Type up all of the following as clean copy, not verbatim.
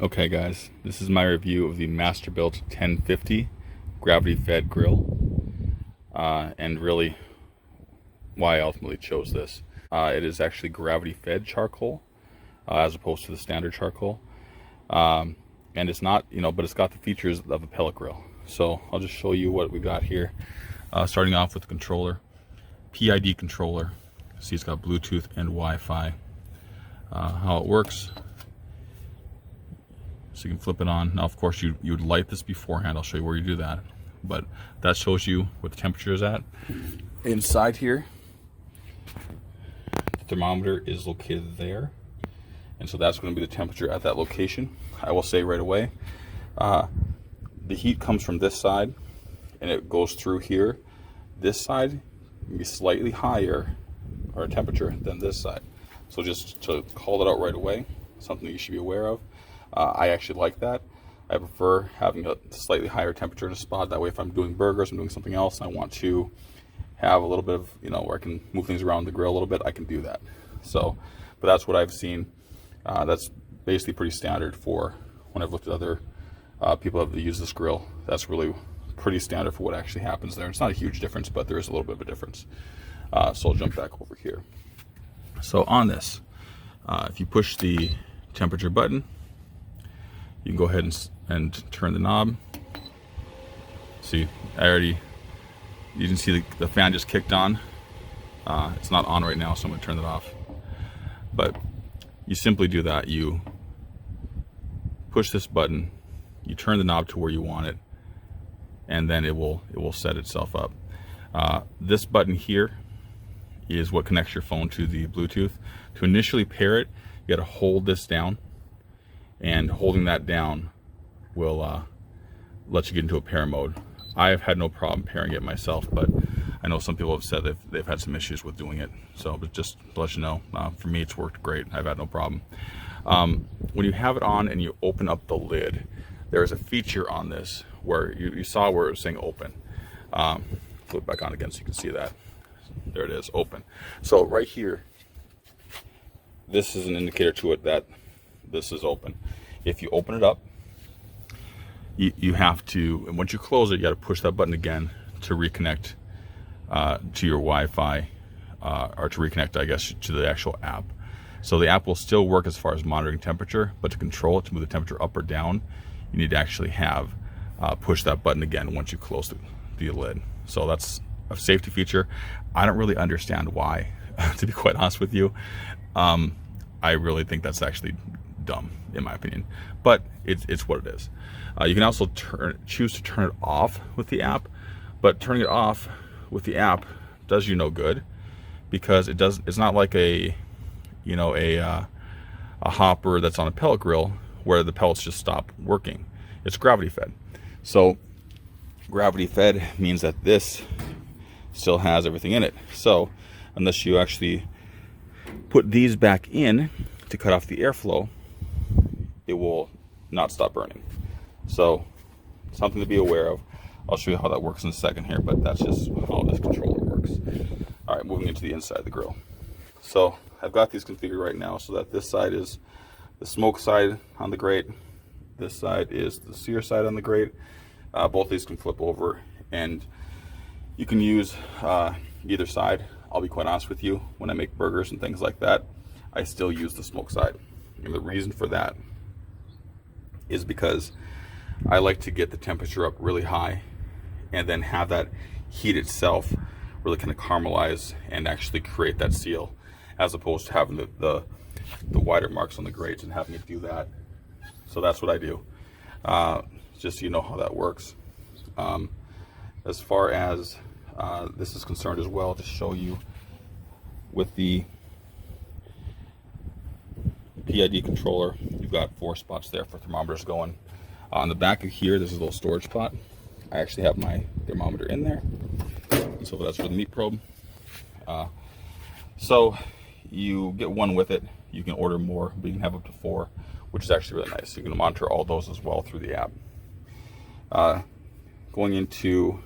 Okay guys, this is my review of the MasterBuilt 1050 gravity fed grill, and really why I ultimately chose this. It is actually gravity fed charcoal as opposed to the standard charcoal, and it's not, but it's got the features of a pellet grill. So I'll just show you what we got here, starting off with the controller, PID controller. See, it's got Bluetooth and Wi-Fi. How it works. So you can flip it on. Now, of course, you would light this beforehand. I'll show you where you do that. But that shows you what the temperature is at. Inside here, the thermometer is located there. And so that's going to be the temperature at that location. I will say right away, the heat comes from this side and it goes through here. This side can be slightly higher or temperature than this side. So just to call it out right away, something that you should be aware of. I actually like that. I prefer having a slightly higher temperature in a spot. That way, if I'm doing burgers, I'm doing something else, and I want to have a little bit of, where I can move things around the grill a little bit, I can do that. So, but that's what I've seen. That's basically pretty standard for when I've looked at other people that have used this grill. That's really pretty standard for what actually happens there. It's not a huge difference, but there is a little bit of a difference. So I'll jump back over here. So on this, if you push the temperature button, you can go ahead and turn the knob. See, you can see the fan just kicked on. It's not on right now, so I'm going to turn it off. But you simply do that. You push this button, you turn the knob to where you want it, and then it will set itself up. This button here is what connects your phone to the Bluetooth. To initially pair it, you got to hold this down. And holding that down will let you get into a pair mode. I have had no problem pairing it myself, but I know some people have said they've had some issues with doing it. So, but just to let you know, for me it's worked great. I've had no problem. When you have it on and you open up the lid, there is a feature on this where you saw where it was saying open. Flip back on again so you can see that. There it is, open. So right here, this is an indicator to it that this is open. If you open it up, you have to, and once you close it, you got to push that button again to reconnect to your Wi-Fi, or to reconnect, I guess, to the actual app. So the app will still work as far as monitoring temperature, but to control it, to move the temperature up or down, you need to actually have push that button again once you close the lid. So that's a safety feature. I don't really understand why, to be quite honest with you. I really think that's actually dumb, in my opinion, but it's what it is. You can also choose to turn it off with the app, but turning it off with the app does you no good, because it's not like a hopper that's on a pellet grill where the pellets just stop working. It's gravity fed. So gravity fed means that this still has everything in it. So unless you actually put these back in to cut off the airflow, it will not stop burning. So something to be aware of. I'll show you how that works in a second here, but that's just how this controller works. All right, moving into the inside of the grill. So I've got these configured right now so that this side is the smoke side on the grate. This side is the sear side on the grate. Both of these can flip over and you can use either side. I'll be quite honest with you, when I make burgers and things like that, I still use the smoke side. And the reason for that is because I like to get the temperature up really high and then have that heat itself really kind of caramelize and actually create that seal, as opposed to having the wider marks on the grates and having to do that. So that's what I do. Just so you know how that works. As far as this is concerned as well, to show you with the PID controller, you've got 4 spots there for thermometers going. On the back of here, there's a little storage spot. I actually have my thermometer in there. So that's for the meat probe. So you get one with it. You can order more, but you can have up to 4, which is actually really nice. You can monitor all those as well through the app. Going into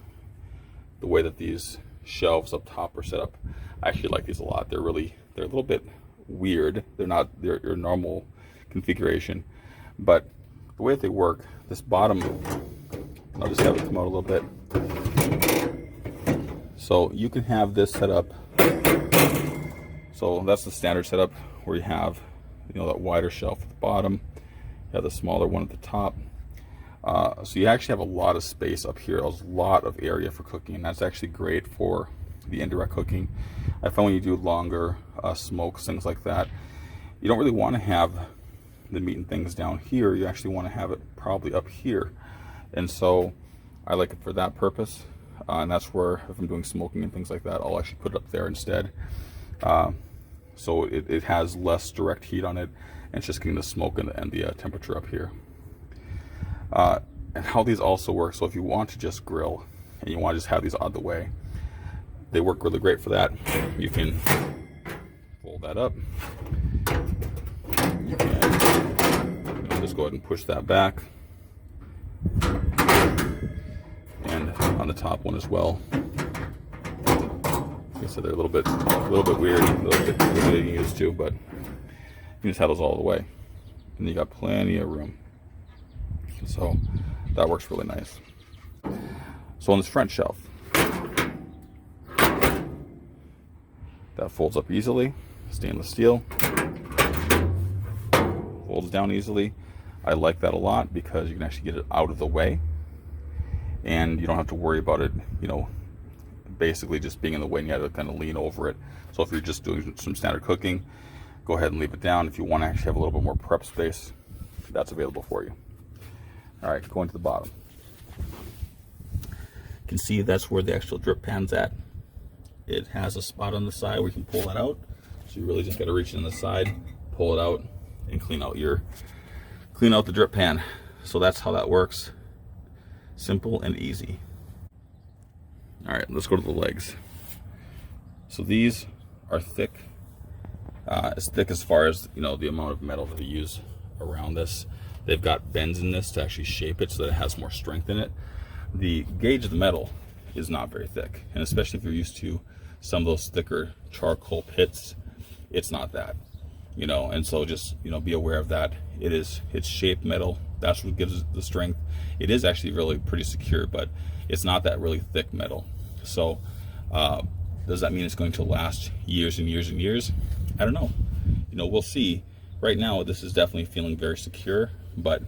the way that these shelves up top are set up, I actually like these a lot. They're a little bit weird. They're not your normal configuration, but the way that they work, this bottom, I'll just have it come out a little bit. So you can have this set up. So that's the standard setup where you have, you know, that wider shelf at the bottom. You have the smaller one at the top. So you actually have a lot of space up here, a lot of area for cooking, and that's actually great for the indirect cooking. I find when you do longer smokes, things like that, you don't really want to have the meat and things down here. You actually want to have it probably up here, and so I like it for that purpose. And that's where, if I'm doing smoking and things like that, I'll actually put it up there instead. So it has less direct heat on it, and it's just getting the smoke and the temperature up here. And how these also work, so if you want to just grill and you want to just have these out of the way, they work really great for that. You can fold that up. You can just go ahead and push that back. And on the top one as well. Like I said, they're a little bit weird, a little bit getting used to, but you can just have those all the way. And you got plenty of room. So that works really nice. So on this front shelf, that folds up easily, stainless steel, folds down easily. I like that a lot because you can actually get it out of the way and you don't have to worry about it, you know, basically just being in the way, and you have to kind of lean over it. So if you're just doing some standard cooking, go ahead and leave it down. If you want to actually have a little bit more prep space, that's available for you. All right, going to the bottom. You can see that's where the actual drip pan's at. It has a spot on the side where you can pull that out. So you really just got to reach in the side, pull it out, and clean out the drip pan. So that's how that works. Simple and easy. All right, let's go to the legs. So these are thick, as far as, you know, the amount of metal that they use around this. They've got bends in this to actually shape it so that it has more strength in it. The gauge of the metal is not very thick, and especially if you're used to some of those thicker charcoal pits, it's not that, you know. And so just, you know, be aware of that. It's shaped metal. That's what gives it the strength. It is actually really pretty secure, but it's not that really thick metal. So does that mean it's going to last years and years and years? I don't know. You know, we'll see. Right now, this is definitely feeling very secure, but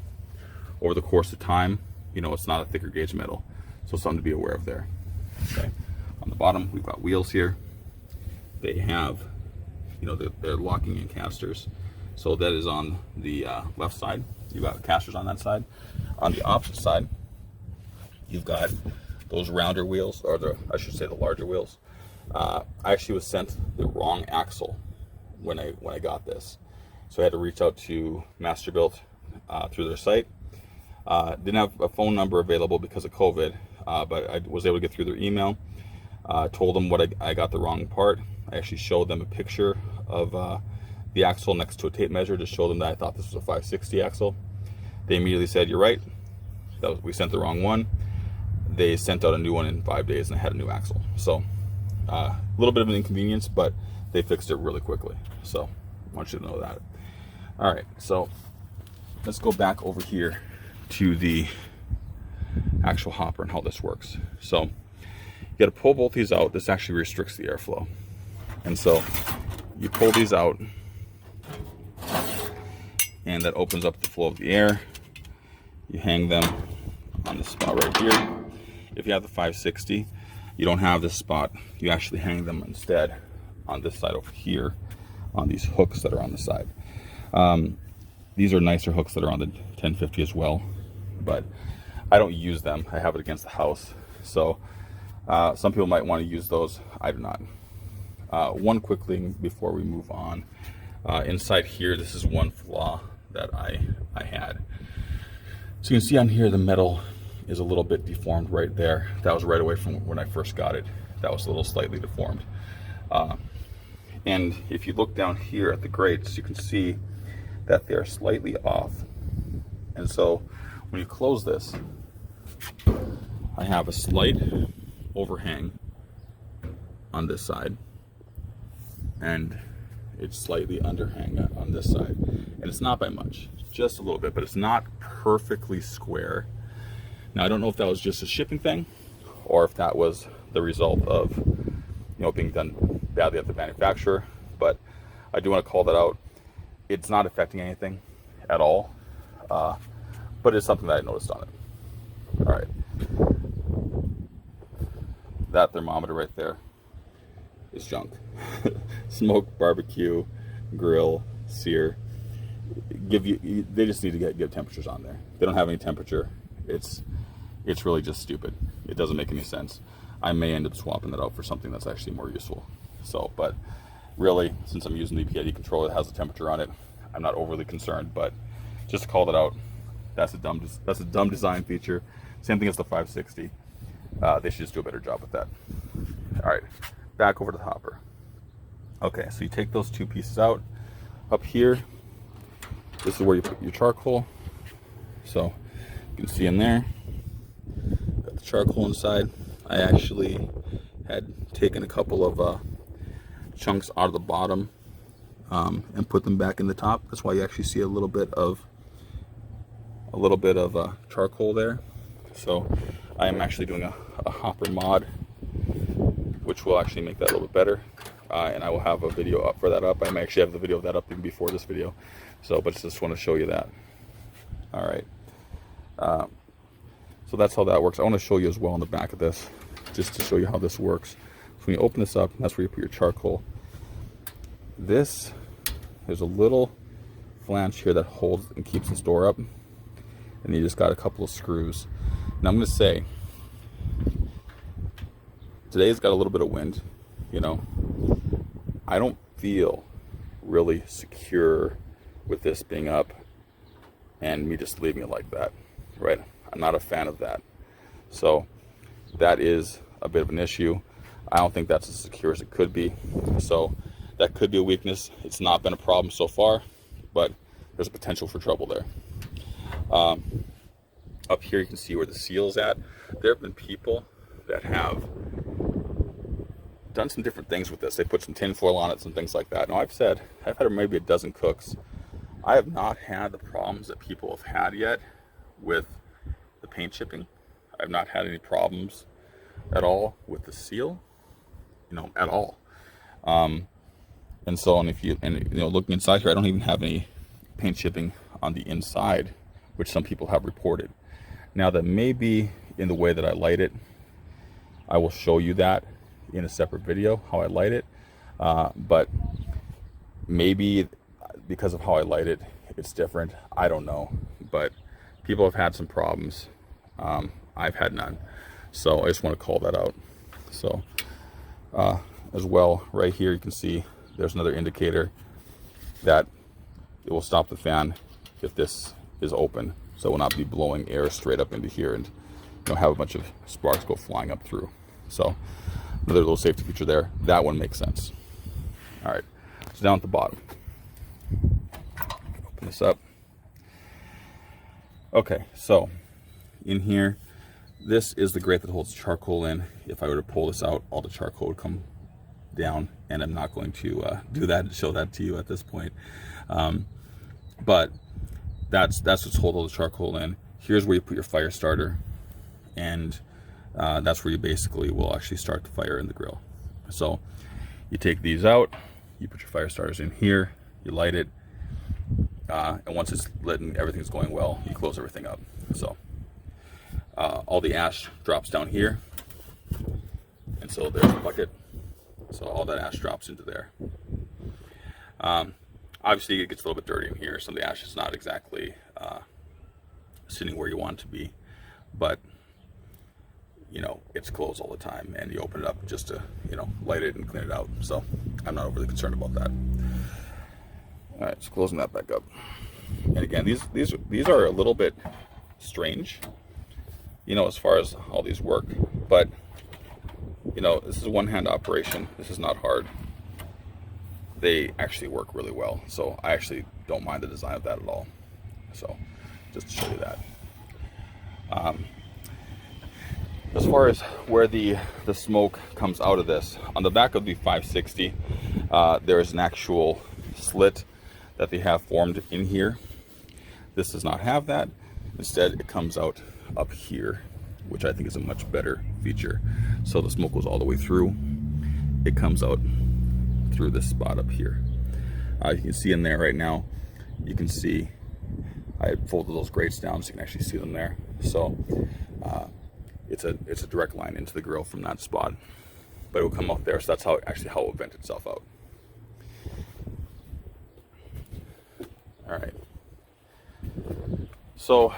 over the course of time, you know, it's not a thicker gauge metal. So something to be aware of there. Okay. On the bottom, we've got wheels here. They have, you know, they're locking in casters. So that is on the left side. You've got casters on that side. On the opposite side, you've got those rounder wheels, or I should say the larger wheels. I actually was sent the wrong axle when I got this. So I had to reach out to MasterBuilt through their site. Didn't have a phone number available because of COVID, but I was able to get through their email. Told them what I got the wrong part. I actually showed them a picture of the axle next to a tape measure to show them that I thought this was a 560 axle. They immediately said, "You're right. We sent the wrong one." They sent out a new one in 5 days, and I had a new axle. So a little bit of an inconvenience, but they fixed it really quickly. So I want you to know that. All right, so let's go back over here to the actual hopper and how this works. So you got to pull both these out. This actually restricts the airflow. And so you pull these out, and that opens up the flow of the air. You hang them on the spot right here. If you have the 560, you don't have this spot. You actually hang them instead on this side over here on these hooks that are on the side. These are nicer hooks that are on the 1050 as well, but I don't use them. I have it against the house. So some people might want to use those. I do not. One quick thing before we move on. Inside here, this is one flaw that I had. So you can see on here the metal is a little bit deformed right there. That was right away from when I first got it. That was a little slightly deformed. And if you look down here at the grates, you can see that they're slightly off. And so when you close this, I have a slight overhang on this side. And it's slightly underhang on this side, and it's not by much, just a little bit, but it's not perfectly square. Now I don't know if that was just a shipping thing or if that was the result of, you know, being done badly at the manufacturer, but I do want to call that out. It's not affecting anything at all, but it's something that I noticed on it. All right, that thermometer right there is junk. Smoke, barbecue, grill, sear. They just need to give temperatures on there. They don't have any temperature. It's really just stupid. It doesn't make any sense. I may end up swapping that out for something that's actually more useful. So, but really, since I'm using the PID controller that has a temperature on it, I'm not overly concerned. But just to call that out, that's a dumb design feature. Same thing as the 560. They should just do a better job with that. All right, back over to the hopper. Okay, so you take those two pieces out. Up here, this is where you put your charcoal. So you can see in there, got the charcoal inside. I actually had taken a couple of chunks out of the bottom and put them back in the top. That's why you actually see a little bit of charcoal there. So I am actually doing a hopper mod, which will actually make that a little bit better. And I will have a video up for that up. I may actually have the video of that up even before this video. So, but just want to show you that. All right. So that's how that works. I want to show you as well on the back of this, just to show you how this works. So when you open this up, that's where you put your charcoal. There's a little flange here that holds and keeps this door up. And you just got a couple of screws. Now I'm going to say, today's got a little bit of wind, you know. I don't feel really secure with this being up and me just leaving it like that, right? I'm not a fan of that. So that is a bit of an issue. I don't think that's as secure as it could be. So that could be a weakness. It's not been a problem so far, but there's a potential for trouble there. Up here you can see where the seal is at. There have been people that have done some different things with this. They put some tin foil on it, some things like that. Now I've had maybe a dozen cooks. I have not had the problems that people have had yet with the paint chipping. I've not had any problems at all with the seal, you know, at all. And so, looking inside here, I don't even have any paint chipping on the inside, which some people have reported. Now that may be in the way that I light it. I will show you that in a separate video, how I light it. But maybe because of how I light it, it's different. I don't know. But people have had some problems. I've had none. So I just want to call that out. So as well, right here you can see there's another indicator that it will stop the fan if this is open. So it will not be blowing air straight up into here and have a bunch of sparks go flying up through. So another little safety feature there. That one makes sense. All right, so down at the bottom. Open this up. Okay, so in here, this is the grate that holds charcoal in. If I were to pull this out, all the charcoal would come down, and I'm not going to do that and show that to you at this point. But that's what's holding all the charcoal in. Here's where you put your fire starter, and that's where you basically will actually start the fire in the grill. So you take these out, you put your fire starters in here, you light it, and once it's lit and everything's going well, you close everything up. So all the ash drops down here, and so there's the bucket. So all that ash drops into there. Obviously it gets a little bit dirty in here. Some of the ash is not exactly sitting where you want it to be, but it's closed all the time, and you open it up just to light it and clean it out. So I'm not overly concerned about that. All right, so closing that back up. And again, these are a little bit strange, as far as how these work, but this is a one-hand operation. This is not hard. They actually work really well, so I actually don't mind the design of that at all. So just to show you that. As far as where the smoke comes out of this, on the back of the 560, There is an actual slit that they have formed in here. This does not have that. Instead, it comes out up here, which I think is a much better feature. So the smoke goes all the way through. It comes out through this spot up here. You can see in there right now, you can see I folded those grates down so you can actually see them there. So it's a direct line into the grill from that spot, but it will come out there. So that's how it will vent itself out. All right. So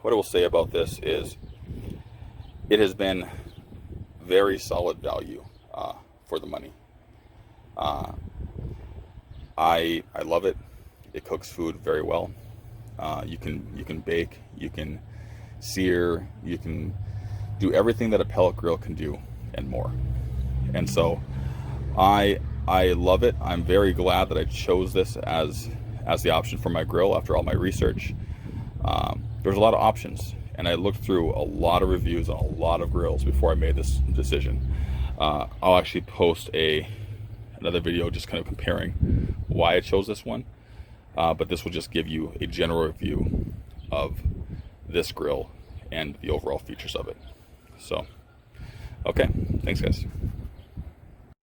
what I will say about this is it has been very solid value for the money. I love it. It cooks food very well. You can bake, you can sear, you can do everything that a pellet grill can do and more. And so I love it. I'm very glad that I chose this as the option for my grill after all my research. There's a lot of options, and I looked through a lot of reviews on a lot of grills before I made this decision. I'll actually post another video just kind of comparing why I chose this one, but this will just give you a general review of this grill and the overall features of it. So, okay, thanks guys.